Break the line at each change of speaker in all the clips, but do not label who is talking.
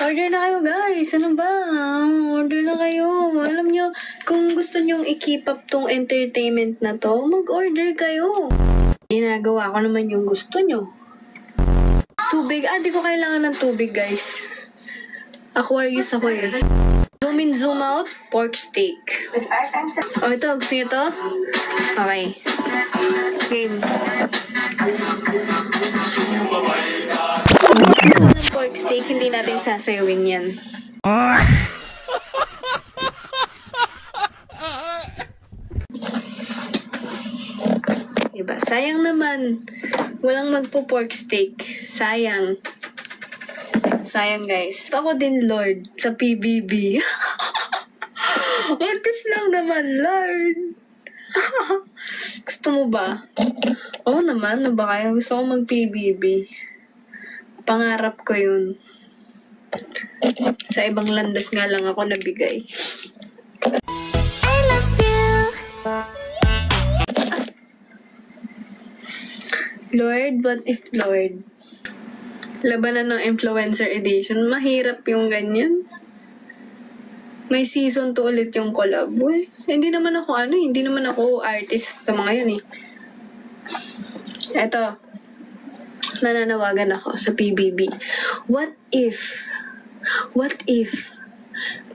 Order na kayo, guys. Ano ba? Order na kayo. Alam nyo, kung gusto nyong i-keep up tong entertainment na to, mag-order kayo. Ginagawa ko naman yung gusto nyo. Tubig. Di ko kailangan ng tubig, guys. Aquarius ako eh. Zoom in, zoom out, pork steak. Ito. Gusto nyo to? Okay. Game. Ng pork steak, hindi natin sasayawin yan. Diba? Sayang naman. Walang magpo-pork steak. Sayang. Sayang, guys. Ako din, Lord, sa PBB. Artist lang naman, Lord. Gusto mo ba? Oo naman, na ba kaya? Gusto ko mag-PBB. Pangarap ko yun. Sa ibang landas nga lang ako nabigay.
I love you.
Lord, what if Lord? Labanan ng influencer edition. Mahirap yung ganyan. May season 2 ulit yung collab. Hindi naman ako artist sa mga yun eh. Eto. Nananawagan ako sa PBB. What if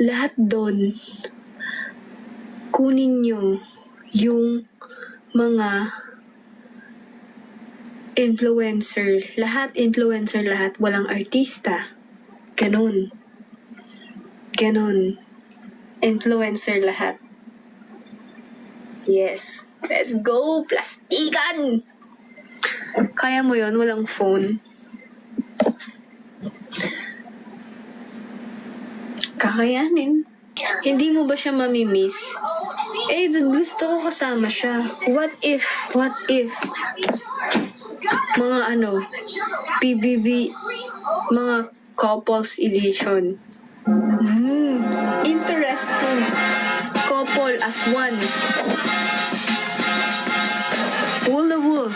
lahat doon kunin nyo yung mga influencer, lahat, walang artista. Ganon. Influencer lahat. Yes. Let's go, plastikan! Kaya mo yon, walang phone. Kakayanin. Hindi mo ba siya mamimiss? Gusto ko kasama siya. What if mga PBB, mga couples edition. Interesting. Couple as one. Wool na wool.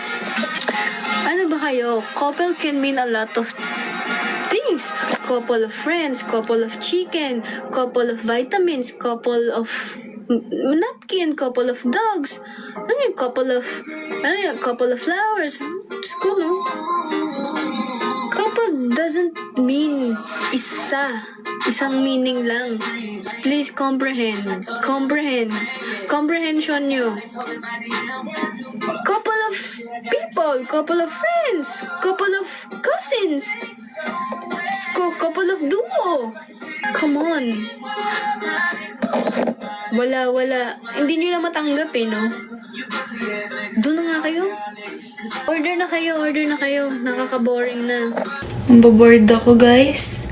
Ano ba kayo? Couple can mean a lot of things. Couple of friends, couple of chicken, couple of vitamins, couple of napkin, couple of dogs. Couple of flowers. Diyos ko, no? Couple doesn't mean isang meaning lang. Please comprehend. Comprehension nyo. Couple of people, couple of friends, couple of cousins, couple of duo. Come on. Wala. Hindi nyo na matanggap no? Doon na nga kayo. Order na kayo. Nakaka-boring na. Mabobored ako, guys.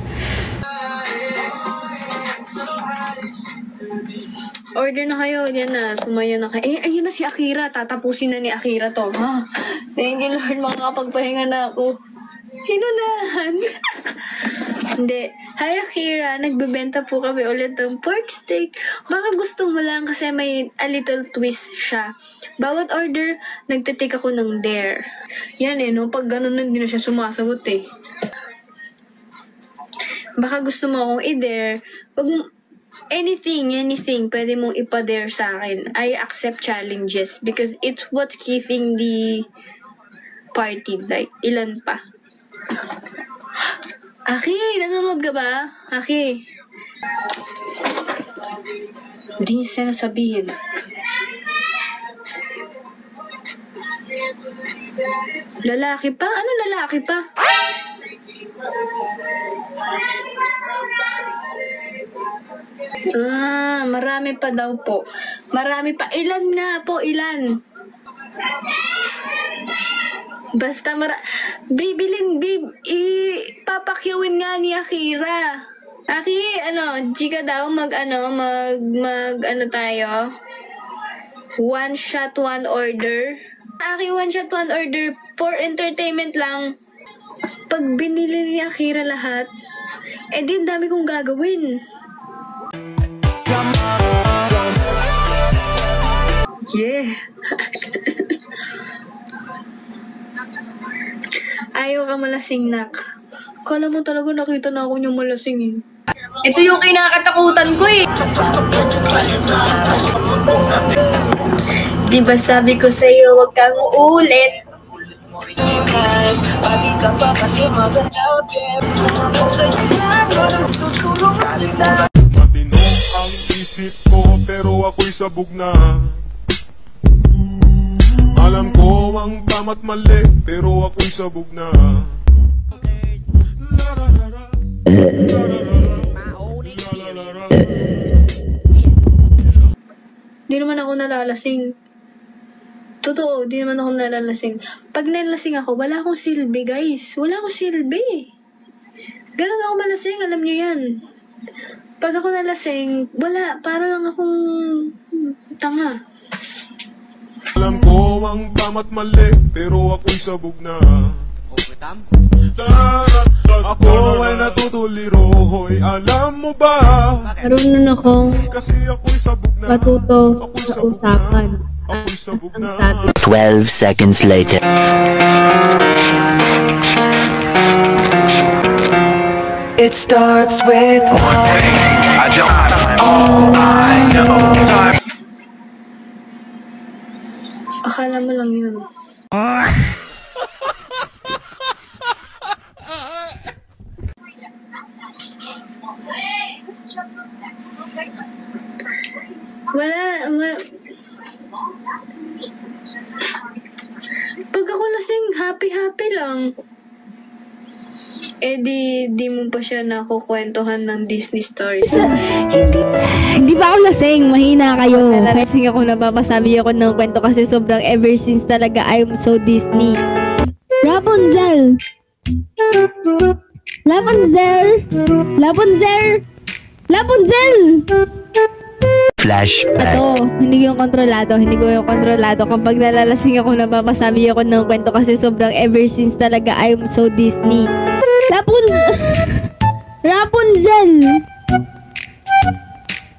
Order na kayo. Yan na. Sumaya na kayo. Ayun na si Akira. Tatapusin na ni Akira to. Thank you, Lord. Makakapagpahinga na ako. Hinunahan. Hindi. Hi, Akira. Nagbebenta po kami ulit ng pork steak. Baka gusto mo lang kasi may a little twist siya. Bawat order, nagtitake ako ng dare. Yan no? Pag ganun hindi na siya sumasagot Baka gusto mo akong i-dare. Pag anything, pwede mong ipa-dare sa akin. I accept challenges because it's what's keeping the party light. Ilan pa? Aki, nanonood ka ba? Aki. Hindi niya sinasabihin. Lalaki pa? Ano lalaki pa? Marami pa daw po. Marami pa. Ilan nga po? Ilan? Basta ipapakyawin nga ni Akira. Aki, Chika daw, tayo? One shot, one order. Aki, one shot, one order for entertainment lang. Pag binili ni Akira lahat, di dami kong gagawin. Yeah. Ayaw ka malasing, nak. Kala mo talaga nakita na ako niyang malasing eh.
Ito yung kinakatakutan ko eh. Diba sabi ko sa'yo, huwag kang uulit.
Matino ang isip ko pero ako'y sabog na. Alam ko ang tama't mali pero ako'y sabog na.
Di naman ako nalalasing. Totoo, di naman ako nalalasing. Pag nalasing ako, wala akong silbi, guys. Wala akong silbi. Ganun ako malasing, alam nyo yan. Pag ako nalasing, wala. Para lang akong tanga.
Alam ko ang tama't mali pero ako'y sabog na. Ako ay natutuliro, hoy, alam mo ba?
Marunong akong
Kasi ako'y sabog na.
matuto
Ako'y
sa
sabog na.
usapan.
Ako'y sabog
Ang
na.
sabi
12 seconds later.
It starts with
Akala mo lang yun. Pag ako lasing, happy-happy lang. Eh di mo pa siya nakukwentuhan ng Disney stories.
Hindi ba ako lasing? Mahina kayo. Lasing ako, napapasabi ako ng kwento kasi sobrang ever since talaga I'm so Disney. Rapunzel! Rapunzel! Rapunzel! Rapunzel!
Flashback.
Ito, hindi ko yung kontrolado. Kapag nalalasing ako, napapasabi ako ng kwento kasi sobrang ever since talaga I'm so Disney. Rapunzel! Rapunzel!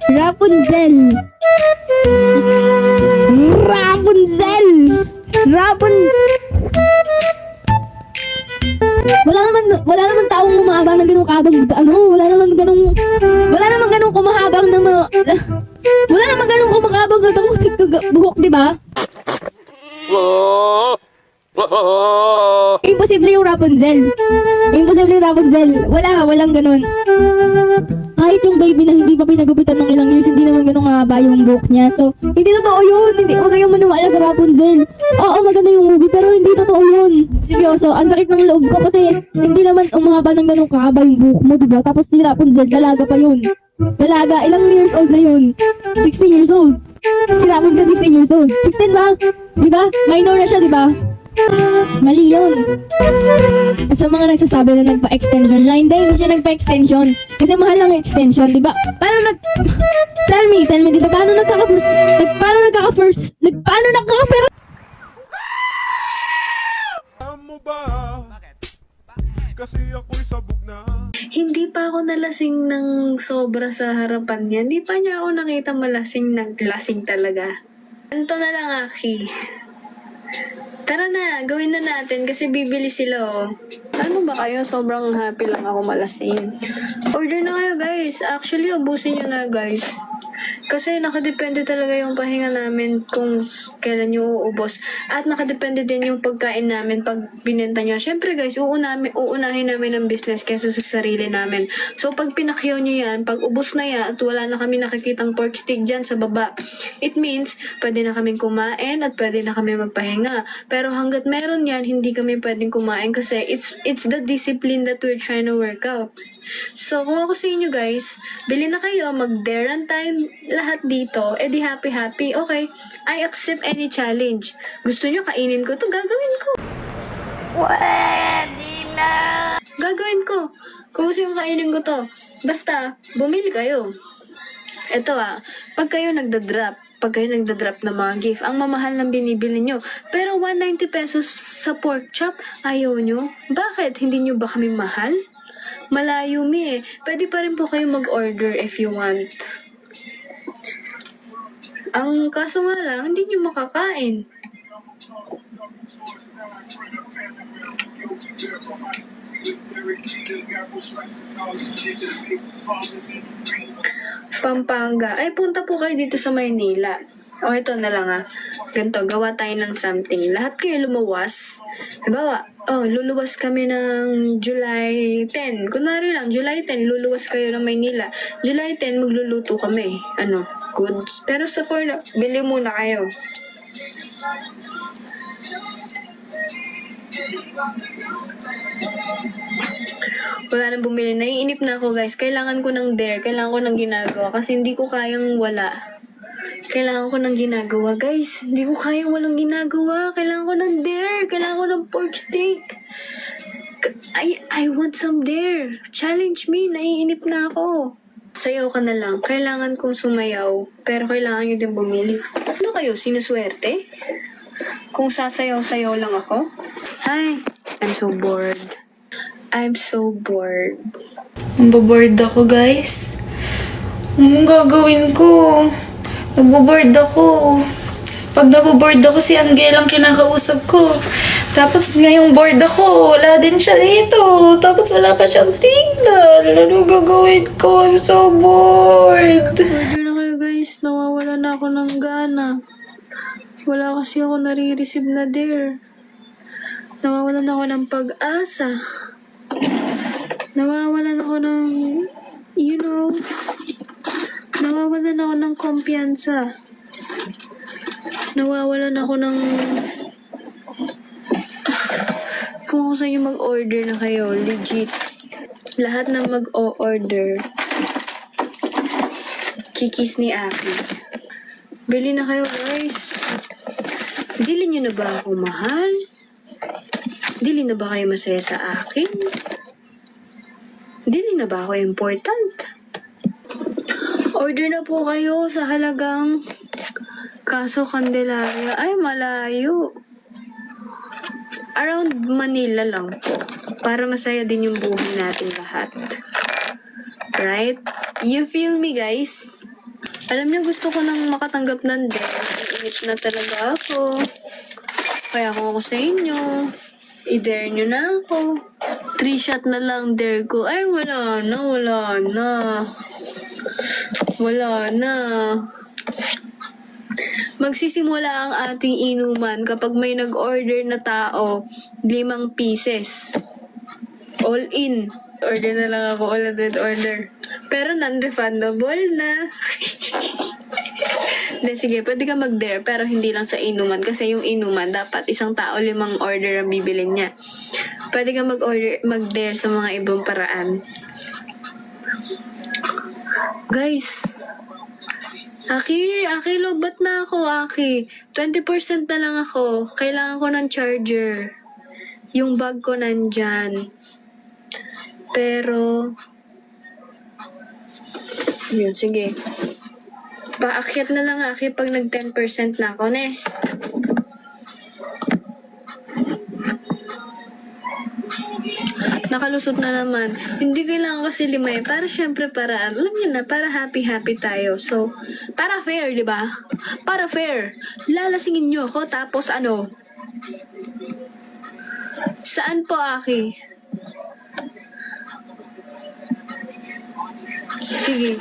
Rapunzel! Rapunzel! Wala naman taong umahabang ng ganung kabag, wala naman ganung kumahabang ng mga, wala naman ganung kumakabang ng buhok, di ba? Imposible yung Rapunzel. Walang ganun. Kahit yung baby na hindi pa pinagupitan ng ilang years, hindi naman ganun haba yung buhok niya. So, hindi totoo yun. Huwag kayong maniwala sa Rapunzel. Oo, maganda yung movie, pero hindi totoo yun. Seryoso, ang sakit ng loob ko kasi hindi naman umahaba ng ganun kahaba yung buhok mo, diba? Tapos si Rapunzel, dalaga pa yun. Dalaga, ilang years old na yun? 16 years old. Si Rapunzel, 16 years old. 16 ba? Diba? Minor na siya, diba? Mali yun. At sa mga nagsasabi na nagpa-extension siya, hindi siya nagpa-extension. Kasi mahal ang extension, di ba? Tell me, di ba? Paano nagkaka-first?
Alam mo ba? Kasi ako'y sabog na.
Hindi pa ako nalasing ng sobra sa harapan niya. Hindi pa niya ako nakita malasing, naglasing talaga. Ganito na lang, Aki. Tara na, gawin na natin kasi bibili sila oh. Ano ba kayo? Sobrang happy lang ako malasing. Order na kayo guys. Actually, ubusin nyo na guys. Kasi nakadepende talaga yung pahinga namin kung kailan nyo uubos. At nakadepende din yung pagkain namin pag binenta nyo. Siyempre guys, uunahin namin ang business kaysa sa sarili namin. So pag pinakyaw nyo yan, pag ubos na yan at wala na kami nakikitang pork steak dyan sa baba, it means pwede na kaming kumain at pwede na kami magpahinga. Pero hanggat meron yan, hindi kami pwedeng kumain kasi it's the discipline that we're trying to work out. So kung ako sa inyo guys, bili na kayo, mag-dare tayo lahat dito, edi happy-happy. Okay, I accept any challenge. Gusto nyo kainin ko to, gagawin ko. Gagawin ko. Kung gusto nyo kainin ko to, basta, bumili kayo. Ito pag kayo nagda-drop ng mga gift, ang mamahal ng binibili nyo. Pero 190 pesos sa pork chop, ayaw nyo? Bakit? Hindi nyo ba kami mahal? Malayo mi eh. Pwede pa rin po kayo mag-order if you want. Ang kaso nga lang, hindi nyo makakain. Pampanga. Ay, punta po kayo dito sa Maynila. O, ito na lang Ganito, gawa tayo ng something. Lahat kayo lumuwas. Halimbawa, luluwas kami ng July 10. Kunwari lang, July 10, luluwas kayo ng Maynila. July 10, magluluto kami. Goods. Pero sa bili muna kayo. Wala nang bumili. Naiinip na ako, guys. Kailangan ko ng dare. Kailangan ko ng ginagawa. Kasi hindi ko kayang wala. Kailangan ko ng ginagawa, guys. Hindi ko kayang walang ginagawa. Kailangan ko ng dare. Kailangan ko ng pork steak. I want some dare. Challenge me. Naiinip na ako. Sayaw ka na lang. Kailangan kong sumayaw. Pero kailangan nyo din bumili. Ano kayo? Sinuswerte? Kung sasayaw-sayaw lang ako? Ay, I'm so bored. I'm so bored. Nabobored ako, guys. Anong gagawin ko? Nabobored ako. Pag nabobored ako, si Angel ang kinakausap ko. Tapos ngayong bored ako, wala din siya dito. Tapos wala pa siyang signal. Ano gagawin ko? I'm so bored. Order na kayo, guys. Nawawala na ako ng gana. Wala kasi ako nare-receive na dare. Nawawalan ako ng pag-asa. Nawawalan ako ng, nawawalan ako ng kumpiyansa. Nawawalan ako ng, kung gusto nyo mag-order na kayo, legit. Lahat na mag-o-order, kikis ni Aki. Bili na kayo, guys. Dili nyo na ba ako mahal? Dili na ba kayo masaya sa akin? Dili na ba ako important? Order na po kayo sa halagang Caso Candelaria. Ay, malayo. Around Manila lang po. Para masaya din yung buhay natin lahat. Right? You feel me, guys? Alam niyo, gusto ko nang makatanggap ng dare. Init na talaga ako. Kaya kung ako sa inyo, i-dare nyo na ako. 3 shot na lang dare ko. Ay, wala na. Wala na. Magsisimula ang ating inuman kapag may nag-order na tao, 5 pieces. All in. Order na lang ako. All in order. Pero non-refundable na. Sige, pwede ka mag-dare pero hindi lang sa inuman kasi yung inuman dapat isang tao 5 order ang bibilin niya. Pwede ka mag-dare sa mga ibang paraan. Guys, Aki, lobat na ako, Aki. 20% na lang ako. Kailangan ko ng charger. Yung bag ko nandyan. Pero, yun, sige. Paakyat na lang, Aki, pag nag 10% na ako, ne? Nakalusot na naman. Hindi kailangan kasi 5 eh. Para syempre paraan. Alam niyo na, para happy-happy tayo. So, para fair, di ba? Para fair. Lalasingin niyo ako, tapos ano? Saan po, Aki? Sige.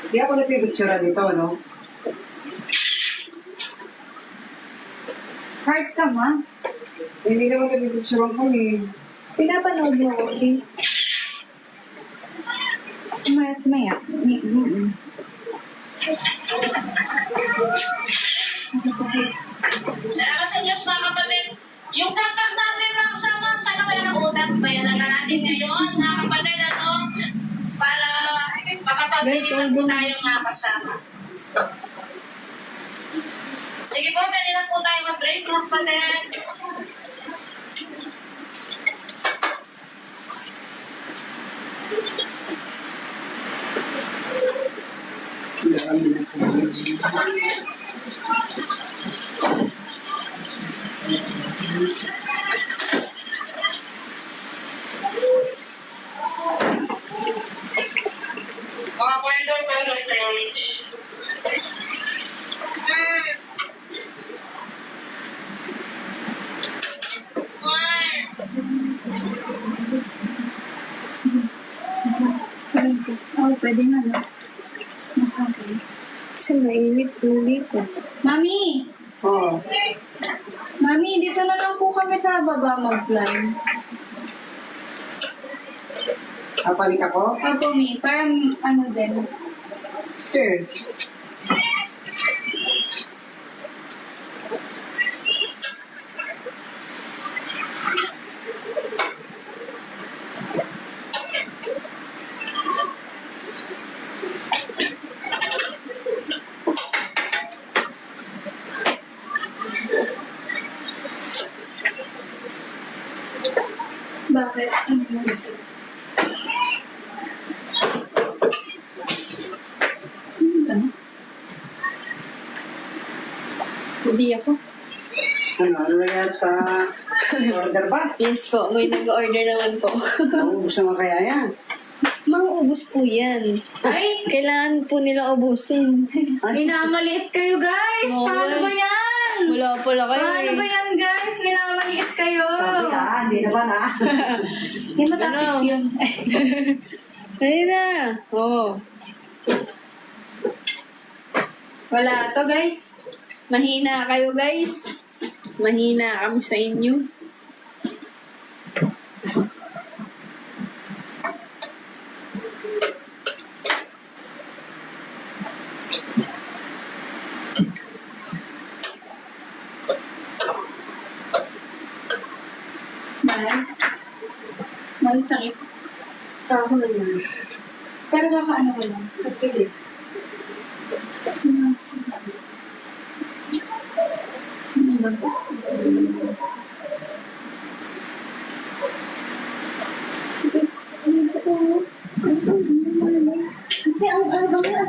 Hindi ako nagpipitsura dito, no?
Heart ka, ma?
Hindi naman nagpipitsura ko, eh.
Pinapanood mo ko, okay? Maya.
Salamat sa Diyos, mga kapatid. Yung tatak natin lang sama, sana kaya nakutan. Bayaran na natin ngayon, mga kapatid, para makapag-bilitan po tayo mga kasama. Sige po, pwede lang po tayo mag-break, mga kapatid.
Pwede na, no? Masabi.
Kasi mainit ulit ko.
Mami!
Oo.
Mami, dito na lang po kami sa baba mag-fly.
Kapalik ako?
Opo, Mi. Parang ano din.
Sure.
Bakit? Ano mo gusto?
Hindi ako.
Ano nangyari sa order ba?
Yes po, may nag-order naman po.
Naubos naman kaya yan.
Mang-ubos po yan.
Ay!
Kailangan po nila ubusin.
Minamaliit kayo, guys!
Oo,
Paano ba
guys.
yan?
Wala pala kayo
Paano ba yan, guys? Minamaliit kayo!
Hindi naman
Hindi matapit
Ano?
yun.
Dali na. Oo.
Wala to, guys.
Mahina kayo, guys. Mahina kami sa inyo.
Mahal sakit.
Ako na yun.
Pero kakaano ko lang.
Sige.
Kasi ang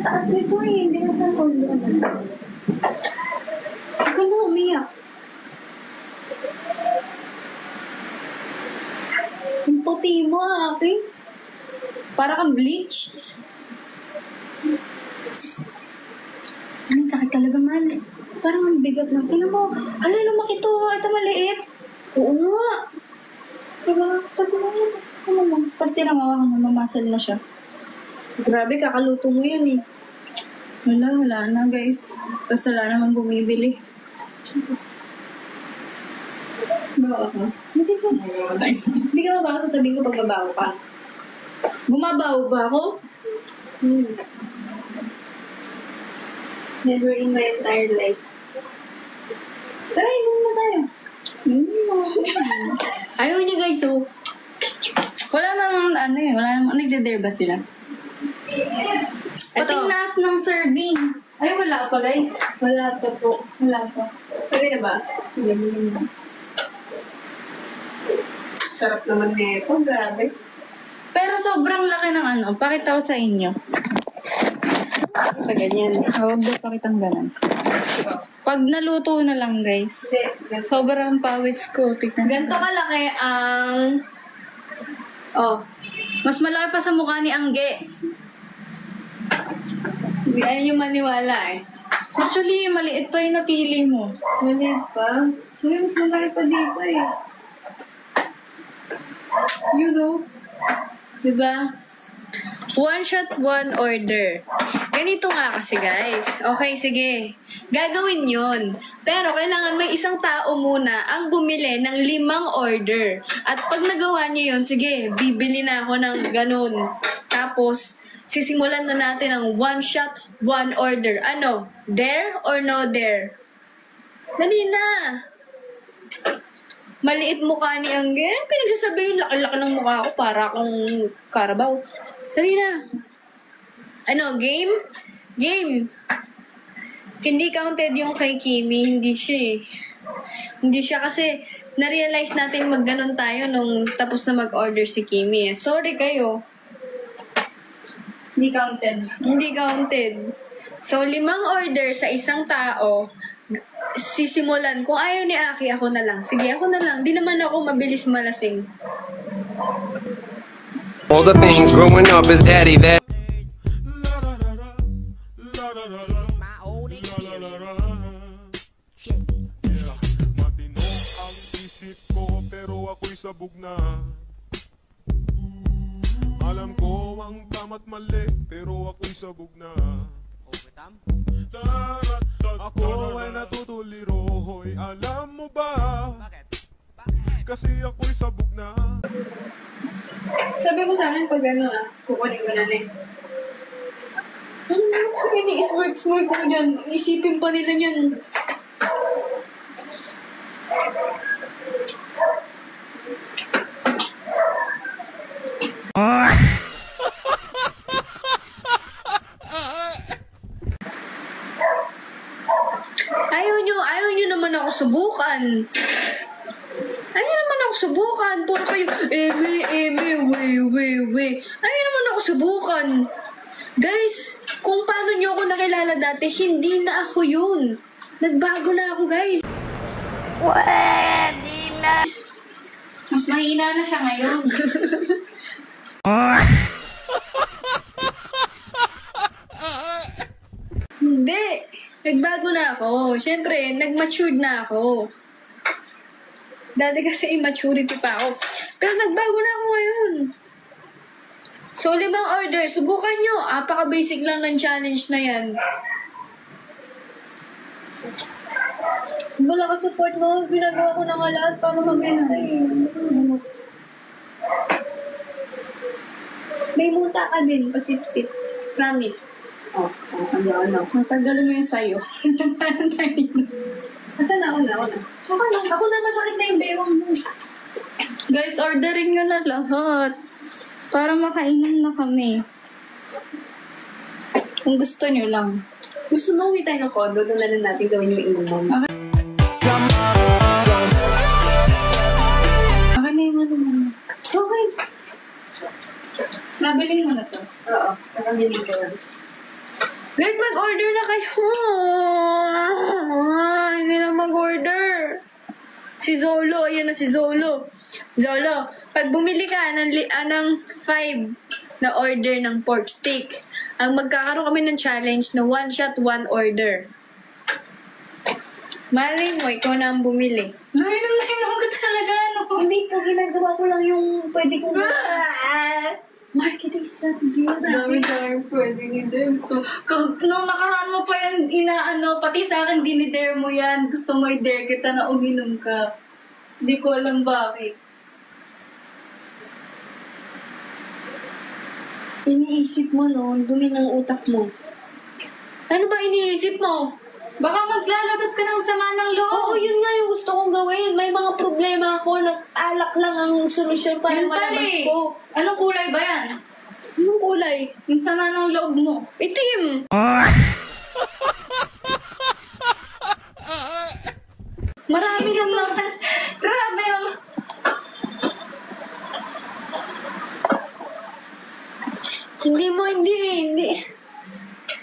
taas nito eh. Hindi na ko
Huwag ka na umiyak. Ang puti mo, ate. Para kang bleach.
Ang sakit talaga, mahal. Parang ang bigat lang. Tingnan mo. Ano, lumaki to. Ito maliit.
Oo nga.
Diba? Totoo yan. Ano lang. Tapos tinamawa ka na. Mamasal na siya.
Grabe, kakaluto mo yun eh.
Wala na, guys. Tapos wala namang bumibili. Bawa ka?
Hindi ka. Hindi ka ba sasabihin ko pagbabaho ka?
Bumabaw ba ako?
Never in my entire life.
Tara, inom na tayo.
Ayaw niya guys, oh.
Wala namang ano eh. Wala namang nagde-dare ba sila? Pating
Ito.
nas ng serving. Ay, wala pa, guys.
Wala pa po.
Wala pa.
Pwede na ba?
Sige, bilhin mo.
Sarap naman nito. Grabe.
Pero sobrang laki ng ano. Pakita ko sa inyo.
Sa ganyan.
Huwag daw pakitang ganun. Pag naluto na lang, guys. Sobrang pawis ko. Tignan.
Ganto kalaki ang...
Oh. Mas malaki pa sa mukha ni Angge.
Hindi ayaw niyo maniwala eh.
Actually, maliit pa yung napili mo.
Maliit pa. So, mas malaki pa dito eh. You know? Diba? One shot, one order. Ganito nga kasi guys. Okay, sige. Gagawin yun. Pero kailangan may isang tao muna ang bumili ng 5 order. At pag nagawa niya yun, sige, bibili na ako ng ganun. Tapos, sisimulan na natin ang one shot, one order. Ano? Dare or no dare? Dali na. Maliit mukha ni Angge. Pinagsasabi yung laki-laki ng mukha ko para akong karabaw. Dali na. Ano, game? Game. Hindi counted yung kay Kimi. Hindi siya eh. Hindi siya kasi na-realize natin magganon tayo nung tapos na mag-order si Kimi eh. Sorry kayo.
Hindi counted.
Hindi counted. So, 5 order sa isang tao, sisimulan. Kung ayaw ni Aki, ako na lang. Sige, ako na lang. Di naman ako mabilis malasing.
All the things growing up is daddy that.
Matino ang isip ko pero ako'y sabog na. Alam ko ang tama't mali, pero ako'y sabog na. Ako ay natutuliro, hoy, alam mo ba? Kasi ako'y sabog na.
Sabi mo sa akin pag ano kukunin ko na rin. Ano naman sa ini-smart ko dyan? Isipin pa nila yan. Ayaw nyo naman ako subukan. Ayaw naman ako subukan. Puro kayo, we. Ayaw naman ako subukan. Guys, kung paano nyo ako nakilala dati, hindi na ako yun. Nagbago na ako, guys.
Pwede na.
Mas mahina na siya ngayon.
Hindi. Nagbago na ako. Siyempre, nag-matured na ako. Dati kasi immaturity pa ako. Pero nagbago na ako ngayon. So, 5 order. Subukan nyo. Apaka-basic lang ng challenge na yan. Wala ka support mo. Ginagawa ko na nga lahat para mag-enjoy. May muta ka din. Pasip-sip. Promise.
Ano. Matagal mo yung sayo. Parang tayo.
Asan ako na? Ako na masakit na yung bewang mo.
Guys, ordering nyo na lahat. Para makainom na kami. Kung gusto nyo lang.
Gusto mo uwi tayo ng condo, doon na lang natin gawin yung inuman.
Okay na yung ano mo.
Okay.
Nabiling mo na to.
Oo, nakabiling ko lang. Guys, mag-order na kayo! Hindi na mag-order. Si Zolo, ayan na si Zolo. Zolo, pag bumili ka ng 5 na order ng pork steak, ang magkakaroon kami ng challenge na 1 shot, 1 order. Malay mo, ikaw na ang bumili.
Nainom ko talaga, no?
Hindi po, ginagawa ko lang yung pwede kong marketing strategy yun.
Dami pwedeng i-dare. Nung nakaraan mo pa yan, pati sa akin, dinidare mo yan. Gusto mo i-dare kita na uminom ka. Hindi ko alam bakit.
Iniisip mo, no? Dumi ng utak mo. Ano ba iniisip mo?
Baka maglalabas ka ng sama ng loob.
Oo, yun nga yung gusto kong gawin. May mga problema ako. Nag-alak lang ang solusyon para malabas ko.
Anong kulay ba yan?
Anong kulay?
Yung sama ng loob mo.
Itim!
Marami lang naman. Grabe yung...
Hindi.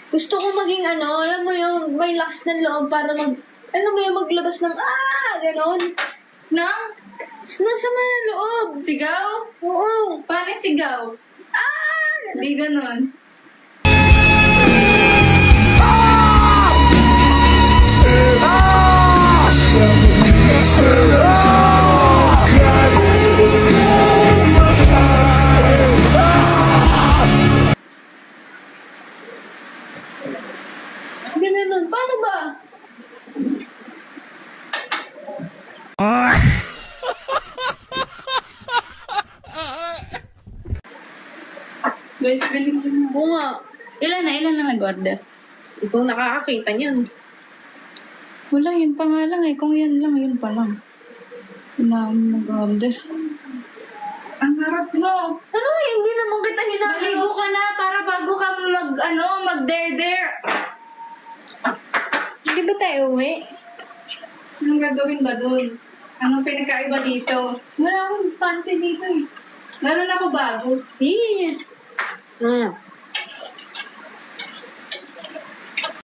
Gusto ko maging alam mo yung may lakas ng loob para maglabas ng ganon.
Nang?
Nasama ng loob.
Sigaw?
Oo.
Paano sigaw? Di ganon.
Ganun. Paano ba?
Guys, galing mo.
Oo nga.
Ilan na nag-order?
Ikaw nakakakita niyan.
Wala, yun pa nga lang eh. Kung yan lang, yun pa lang. Nag-order. Ang harap mo.
Ano? Hindi naman kita hinaharap.
Maligo ka na para bago ka mag-dare-dare.
Hindi ba tayo uwi?
Anong gagawin ba dun? Anong pinagkaiba dito? Wala akong panty dito eh. Meron ako bago.
Eh.